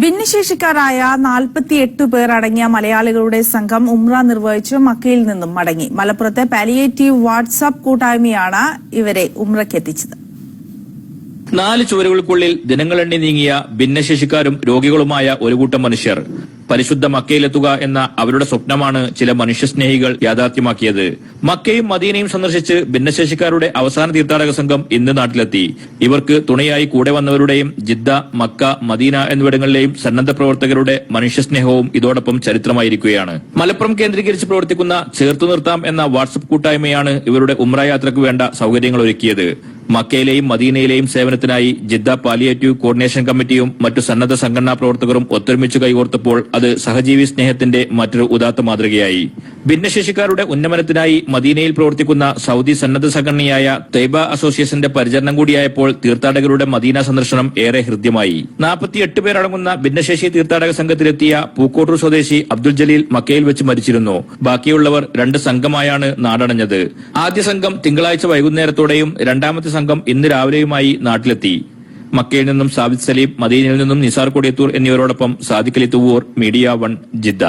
ഭിന്നശേഷിക്കാരായ 48 പേർ അടങ്ങിയ മലയാളികളുടെ സംഘം ഉംറ നിർവഹിച്ച് മക്കയിൽ നിന്നും മടങ്ങി. മലപ്പുറത്തെ പാലിയേറ്റീവ് വാട്സ്ആപ്പ് കൂട്ടായ്മയാണ് ഇവരെ ഉംറയ്ക്കെത്തിച്ചത്. 4 ചുവരുകൾക്കുള്ളിൽ ദിനങ്ങളെണ്ണി നീങ്ങിയ ഭിന്നശേഷിക്കാരും രോഗികളുമായ ഒരു കൂട്ടം മനുഷ്യർ പരിശുദ്ധ മക്കയിലെത്തുക എന്ന അവരുടെ സ്വപ്നമാണ് ചില മനുഷ്യസ്നേഹികൾ യാഥാർത്ഥ്യമാക്കിയത്. മക്കയും മദീനയും സന്ദർശിച്ച് ഭിന്നശേഷിക്കാരുടെ അവസാന തീർത്ഥാടക സംഘം ഇന്ന് നാട്ടിലെത്തി. ഇവർക്ക് തുണയായി കൂടെ വന്നവരുടെയും ജിദ്ദ, മക്ക, മദീന എന്നിവിടങ്ങളിലെയും സന്നദ്ധ പ്രവർത്തകരുടെ മനുഷ്യസ്നേഹവും ഇതോടൊപ്പം ചരിത്രമായിരിക്കുകയാണ്. മലപ്പുറം കേന്ദ്രീകരിച്ച് പ്രവർത്തിക്കുന്ന ചേർത്തു നിർത്താം എന്ന വാട്സ്ആപ്പ് കൂട്ടായ്മയാണ് ഇവരുടെ ഉംറ യാത്രയ്ക്ക് വേണ്ട സൗകര്യങ്ങൾ ഒരുക്കിയത്. മക്കയിലെയും മദീനയിലെയും സേവനത്തിനായി ജിദ്ദ പാലിയേറ്റീവ് കോർഡിനേഷൻ കമ്മിറ്റിയും മറ്റു സന്നദ്ധ സംഘടനാ പ്രവർത്തകരും ഒത്തൊരുമിച്ച് കൈകോർത്തപ്പോൾ അത് സഹജീവി സ്നേഹത്തിന്റെ മറ്റൊരു ഉദാത്ത മാതൃകയായി. ഭിന്നശേഷിക്കാരുടെ ഉന്നമനത്തിനായി മദീനയിൽ പ്രവർത്തിക്കുന്ന സൗദി സന്നദ്ധ സംഘടനയായ തൈബ അസോസിയേഷന്റെ പരിചരണം കൂടിയായപ്പോൾ തീർത്ഥാടകരുടെ മദീന സന്ദർശനം ഏറെ ഹൃദ്യമായി. 48 പേരടങ്ങുന്ന ഭിന്നശേഷി തീർത്ഥാടക സംഘത്തിലെത്തിയ പൂക്കോട്ടൂർ സ്വദേശി അബ്ദുൽ ജലീൽ മക്കയിൽ വെച്ച് മരിച്ചിരുന്നു. ബാക്കിയുള്ളവർ 2 സംഘമായാണ് നാടണഞ്ഞത്. ആദ്യ സംഘം തിങ്കളാഴ്ച വൈകുന്നേരത്തോടെയും രണ്ടാമത്തെ സംഘം ഇന്ന് രാവിലെയുമായി നാട്ടിലെത്തി. മക്കയിൽ നിന്നും സാബിത് സലീം, മദീനയിൽ നിന്നും നിസാർ കൊടിയത്തൂർ എന്നിവരോടൊപ്പം സാദിഖ് അലി തുവൂർ, മീഡിയ 1, ജിദ്ദ.